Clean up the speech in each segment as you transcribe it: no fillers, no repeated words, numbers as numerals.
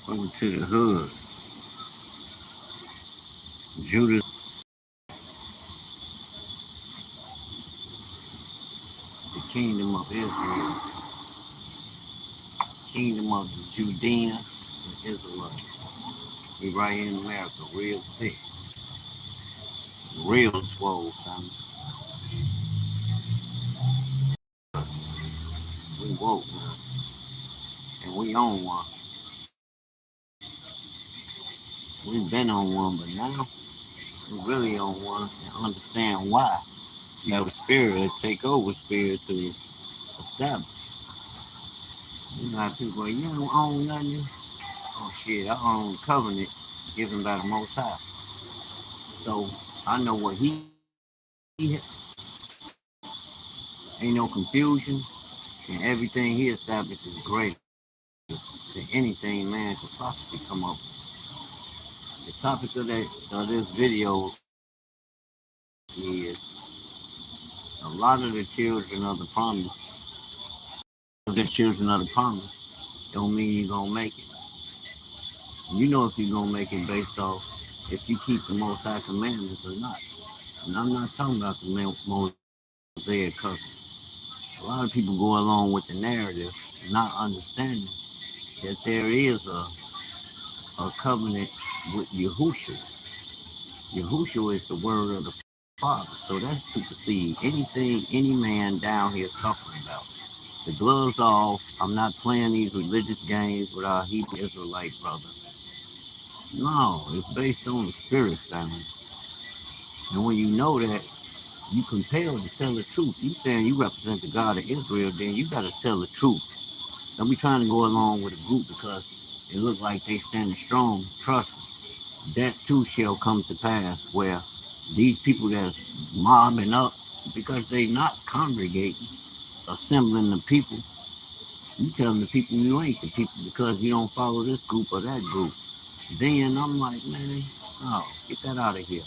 over to the hood. Judah, the kingdom of Israel, kingdom of the Judeans and Israelites. We right here in America, real thick, real swole, family. We woke now, and we on one. We've been on one, but now we really on one and understand why. You have a spirit that take over spirit to establish. You know how people go, you don't own nothing. Oh shit, I own covenant given by the Most High. So I know what he ain't no confusion, and everything he established is greater than anything man could possibly come up with. The topic of this video is a lot of the children of the promise. The children of the promise don't mean you're gonna make it. You know if you're gonna make it based off if you keep the Most High commandments or not. And I'm not talking about the Mosaic covenant. A lot of people go along with the narrative, not understanding that there is a covenant with Yahushua. Yahushua is the word of the Father. So that supersedes anything any man down here talking about. The gloves off. I'm not playing these religious games with our Hebrew Israelite brothers. No, it's based on the spirit, family. And when you know that, you compelled to tell the truth. You saying you represent the God of Israel, then you got to tell the truth. Don't be trying to go along with a group because it looks like they standing strong. Trust me, that too shall come to pass where these people that's mobbing up because they not congregating, assembling the people. You telling the people you ain't the people because you don't follow this group or that group. Then I'm like, man, oh, get that out of here.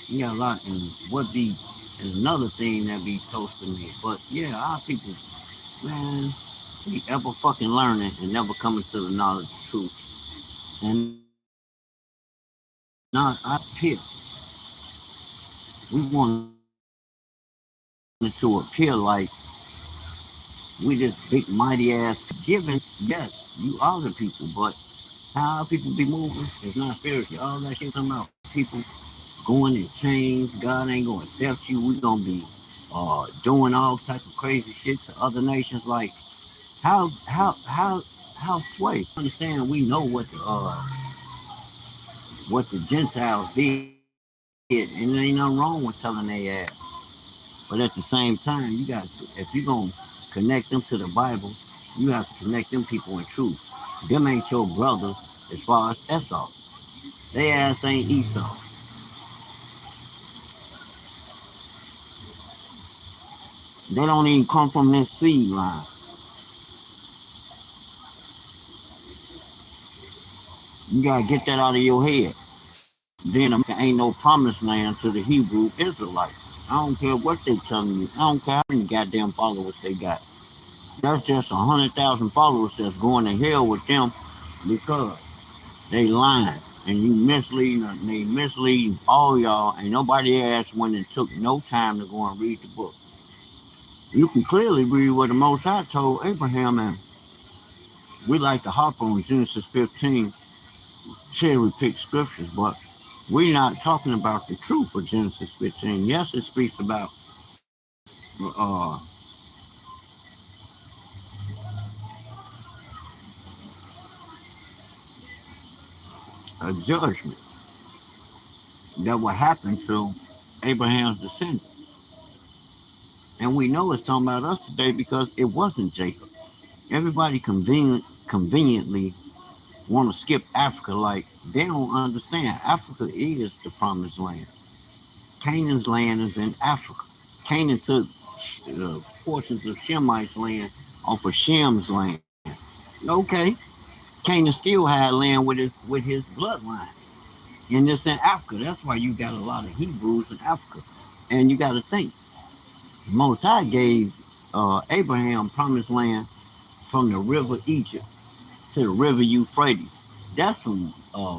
You got a lot, and what be is another thing that be toasting me. But yeah, our people, man, we ever fucking learning and never coming to the knowledge of truth. And not our peer. We want to appear like we this big mighty ass giving. Yes, you are the people, but how people be moving is not spiritual. All that shit come out. People going in chains. God ain't gonna accept you. We gonna be doing all type of crazy shit to other nations. Like how sway? Understand? We know what the Gentiles did, and there ain't nothing wrong with telling their ass. But at the same time, you got to, if you gonna connect them to the Bible, you have to connect them people in truth. Them ain't your brothers as far as Esau. They ass ain't Esau. They don't even come from this seed line. You gotta get that out of your head. Then there ain't no promised land to the Hebrew Israelites. I don't care what they telling you. I don't care how many goddamn followers they got. That's just 100,000 followers that's going to hell with them because they lying and you misleading. They misleading all y'all. Ain't nobody asked when it took no time to go and read the book. You can clearly read what the Most High told Abraham, and we like to hop on Genesis 15, cherry pick scriptures, but we're not talking about the truth of Genesis 15. Yes, it speaks about uh, a judgment that will happen to Abraham's descendants. And we know it's talking about us today because it wasn't Jacob. Everybody conveniently want to skip Africa like they don't understand. Africa is the promised land. Canaan's land is in Africa. Canaan took portions of Shemite's land off of Shem's land. Okay, Canaan still had land with his bloodline, and it's in Africa. That's why you got a lot of Hebrews in Africa. And you got to think, Most High gave Abraham promised land from the river Egypt to the river Euphrates. That's from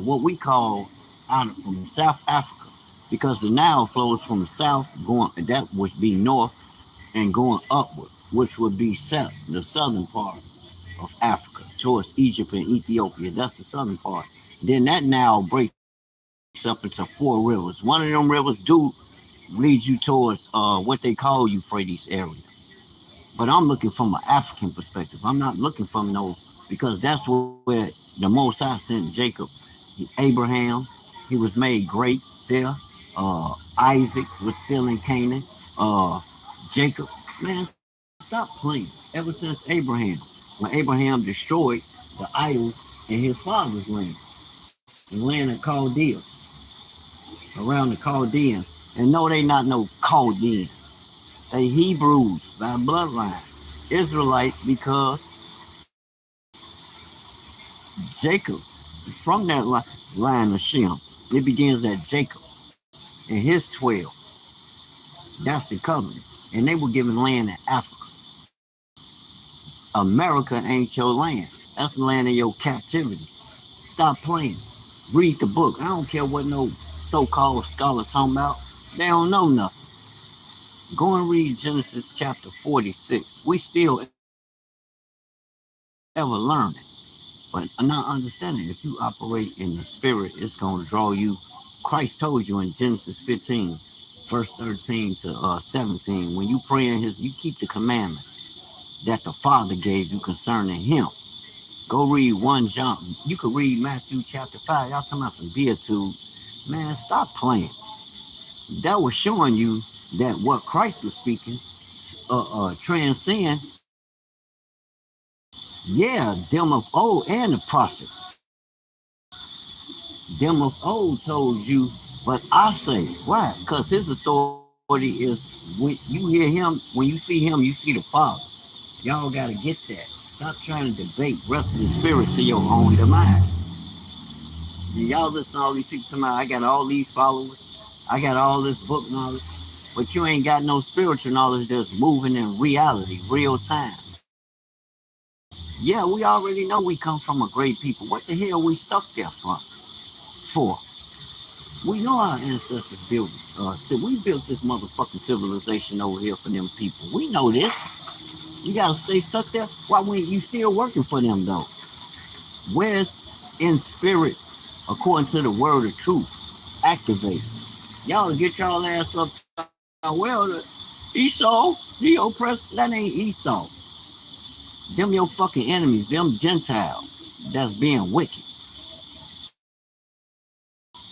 what we call out from South Africa, because the Nile flows from the south, going that would be north, and going upward, which would be south, the southern part of Africa, towards Egypt and Ethiopia. That's the southern part. Then that Nile breaks up into four rivers. One of them rivers do lead you towards what they call Euphrates area. But I'm looking from an African perspective. I'm not looking from no, because that's where the Most High sent Jacob. Abraham, he was made great there. Isaac was still in Canaan. Uh, Jacob, man, stop playing. Ever since Abraham, when Abraham destroyed the idols in his father's land, the land of Chaldea, around the Chaldeans. And no, they not no Chaldeans. They Hebrews by bloodline. Israelite because Jacob, from that line of Shem, it begins at Jacob and his 12. That's the covenant. And they were given land in Africa. America ain't your land. That's the land of your captivity. Stop playing. Read the book. I don't care what no so-called scholar talking about. They don't know nothing. Go and read Genesis chapter 46. We still ever learning. But I'm not understanding. If you operate in the spirit, it's going to draw you. Christ told you in Genesis 15, verse 13 to 17, when you pray in his, you keep the commandments that the Father gave you concerning him. Go read 1 John. You could read Matthew chapter 5. Y'all talking about some beatitude. Man, stop playing. That was showing you that what Christ was speaking transcend. Yeah, them of old and the prophets. Them of old told you, but I say, why? Because his authority is when you hear him, when you see him, you see the Father. Y'all got to get that. Stop trying to debate, wrestle the spirit to your own demise. And y'all listen to all these people talking about, I got all these followers, I got all this book knowledge, but you ain't got no spiritual knowledge that's moving in reality, real time. Yeah, we already know we come from a great people. What the hell we stuck there for? We know our ancestors built we built this motherfucking civilization over here for them people. We know this. You gotta stay stuck there. Why when you still working for them though? Where's in spirit, according to the word of truth, activate? Y'all get y'all ass up. Well, Esau, he oppressed. That ain't Esau. Them your fucking enemies. Them Gentiles that's being wicked.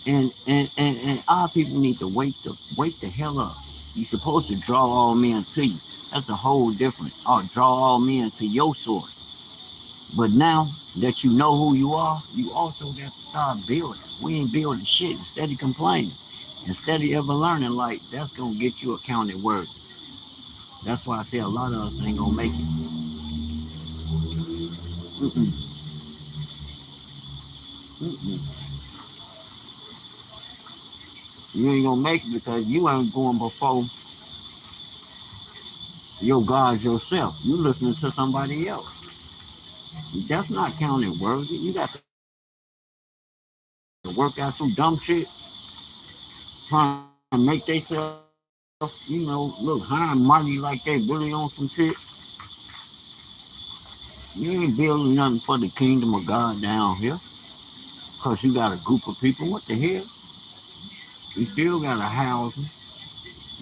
And our people need to wake the hell up. You're supposed to draw all men to you. That's a whole different. Or draw all men to your source. But now that you know who you are, you also got to start building. We ain't building shit. Instead of complaining, instead of ever learning, like that's gonna get you a counted word. That's why I say a lot of us ain't gonna make it. Mm-mm. Mm-mm. You ain't gonna make it because you ain't going before your God yourself. You listening to somebody else. That's not counted worthy. You got to work out some dumb shit, trying to make themselves, look high and mighty like they really on some shit. You ain't building nothing for the kingdom of God down here. Because you got a group of people. What the hell? You still got a house.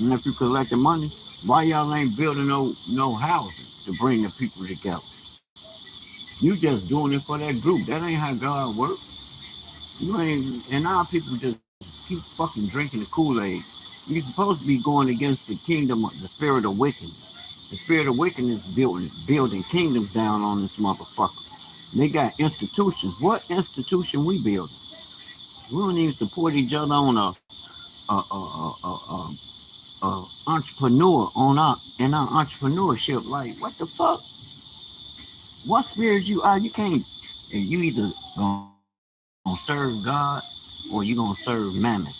And if you collect the money, why y'all ain't building no houses to bring the people together? You just doing it for that group. That ain't how God works. You ain't, and our people just keep fucking drinking the Kool-Aid. You're supposed to be going against the kingdom, the spirit of wickedness. The spirit of wickedness building kingdoms down on this motherfucker. They got institutions. What institution we building? We don't even support each other on a entrepreneur in our entrepreneurship. Like, what the fuck? What spirit you are? You can't. You either gonna serve God or you gonna serve mammon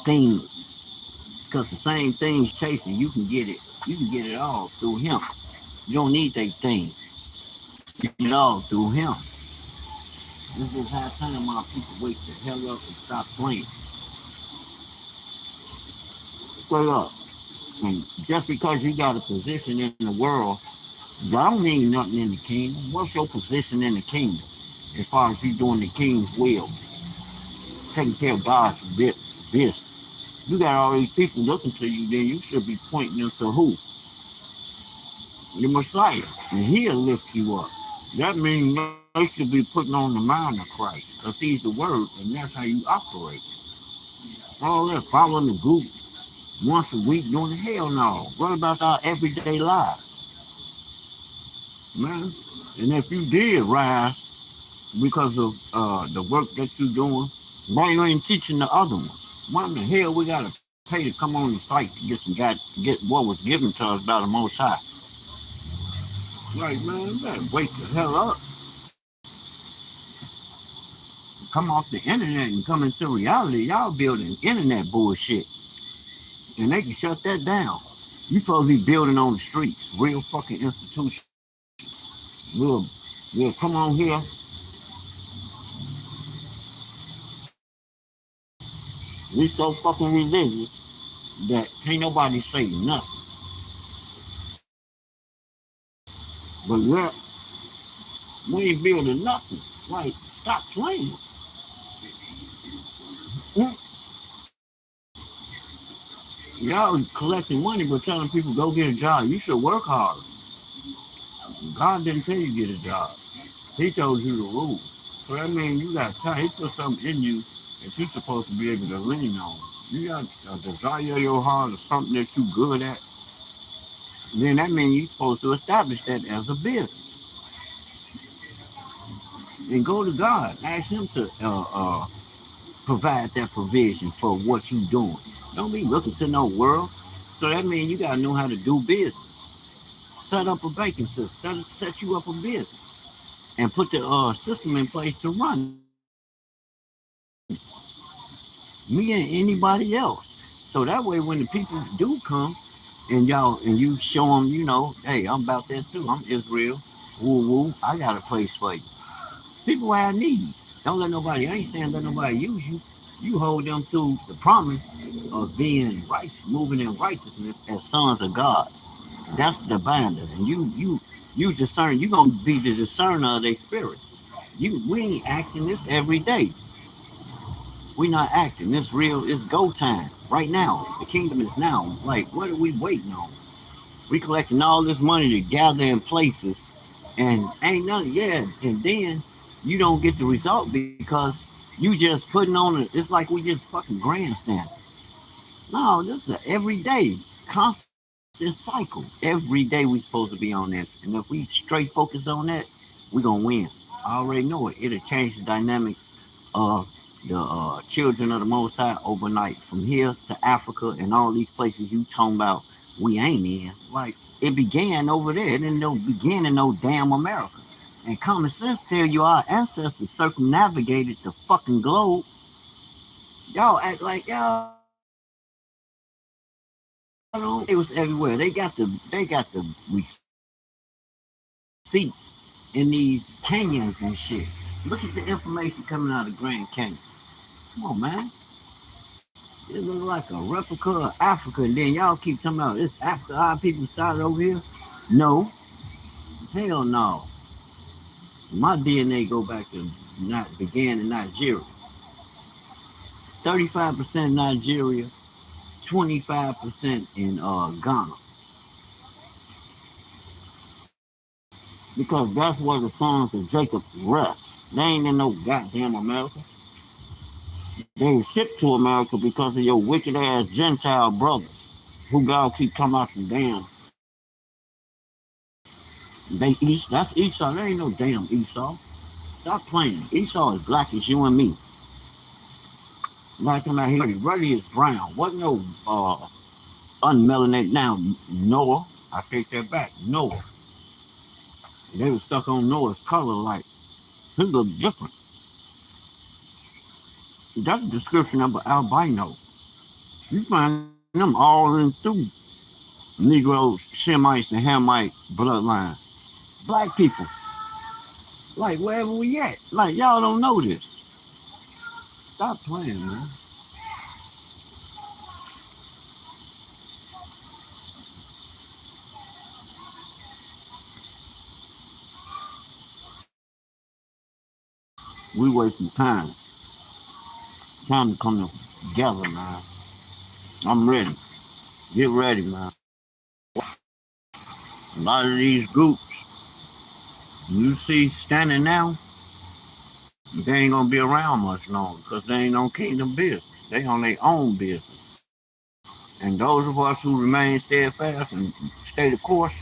things. Because the same things chasing, you can get it. You can get it all through Him. You don't need that thing. You get it all through Him. This is high time my people wake the hell up and stop playing. Straight up. And just because you got a position in the world, that don't mean nothing in the kingdom. What's your position in the kingdom? As far as you doing the king's will, taking care of God's business. You got all these people looking to you, then you should be pointing them to who? The Messiah. And he'll lift you up. That means they should be putting on the mind of Christ. Because he's the word, and that's how you operate. All that following the group once a week doing hell no. What about our everyday lives? Man. And if you did rise because of the work that you're doing, why you ain't teaching the other ones? Why in the hell we gotta pay to come on the site to get get what was given to us by the Most High? Like man, you better wake the hell up. Come off the internet and come into reality. Y'all building internet bullshit. And they can shut that down. You supposed to be building on the streets, real fucking institutions. We'll come on here. We so fucking religious that can't nobody say nothing. But yet, we ain't building nothing. Like, stop playing. Y'all collecting money but telling people go get a job. You should work harder. God didn't tell you to get a job. He told you the rules. So that means you got time. He put something in you that you're supposed to be able to lean on. You got a desire of your heart or something that you're good at. Then that means you're supposed to establish that as a business. And go to God. Ask him to provide that provision for what you're doing. Don't be looking to no world. So that means you got to know how to do business. Set up a banking system. Set you up a business. And put the system in place to run me and anybody else. So that way, when the people do come and you show them, hey, I'm about that too. I'm Israel. Woo woo. I got a place for you. People have needs. Don't let nobody. I ain't saying let nobody use you. You hold them to the promise of being righteous, moving in righteousness as sons of God. That's the binder, and you discern. You gonna be the discerner of their spirit. We ain't acting this every day. We not acting. It's real. It's go time right now. The kingdom is now. Like, what are we waiting on? We collecting all this money to gather in places, and ain't nothing. Yeah, and then you don't get the result because you just putting on it. It's like we just fucking grandstand. No, this is an everyday, constant cycle. Every day we supposed to be on this, and if we straight focus on that, we gonna win. I already know it. It'll change the dynamics of the children of the Most High overnight. From here to Africa and all these places you talking about, we ain't in. Like it began over there. It didn't begin in no damn America. And common sense tell you our ancestors circumnavigated the fucking globe. Y'all act like y'all don't. It was everywhere. They got the receipts in these canyons and shit. Look at the information coming out of Grand Canyon. Come on, man. It looks like a replica of Africa, and then y'all keep talking about this Africa. Our people started over here. No, hell no. My DNA go back to not began in Nigeria. 35% Nigeria, 25% in Ghana, because that's where the sons of Jacob rest. They ain't in no goddamn America. They were shipped to America because of your wicked ass Gentile brothers who God keep talking about some damn. They East, that's Esau. There ain't no damn Esau. Stop playing. Esau is black as you and me. Like him out here, Ruddy is brown. Wasn't no unmelanated. Now Noah, I take that back. Noah. They were stuck on Noah's color like he looked different. That's a description of an albino. You find them all in through Negroes, Shemites, and Hamite bloodline. Black people. Like wherever we at. Like y'all don't know this. Stop playing, man. We wasting time. Time to come together, man. I'm ready. Get ready, man. A lot of these groups you see standing now, they ain't gonna be around much longer because they ain't on kingdom business. They on their own business. And those of us who remain steadfast and stay the course,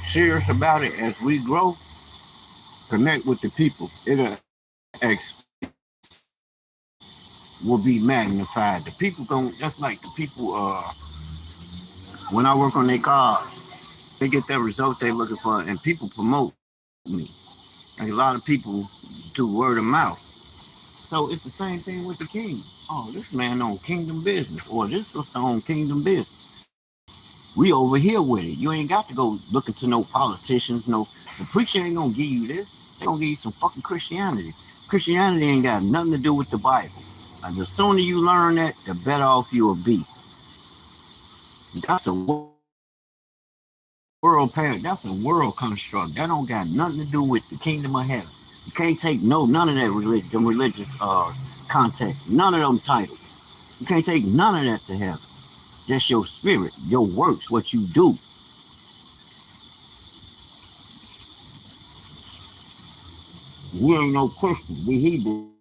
serious about it as we grow, connect with the people. It'll will be magnified. The people gon' just like the people when I work on their cars, they get that result they looking for and people promote me. Like a lot of people do word of mouth. So it's the same thing with the king. Oh, this man on kingdom business, or this sister on kingdom business. We over here with it. You ain't got to go looking to no politicians, no the preacher ain't gonna give you this. They gonna give you some fucking Christianity. Christianity ain't got nothing to do with the Bible. And the sooner you learn that, the better off you will be. That's a world parent. That's a world construct. That don't got nothing to do with the kingdom of heaven. You can't take none of that religious context, none of them titles. You can't take none of that to heaven. Just your spirit, your works, what you do. We ain't no Christians. We Hebrews.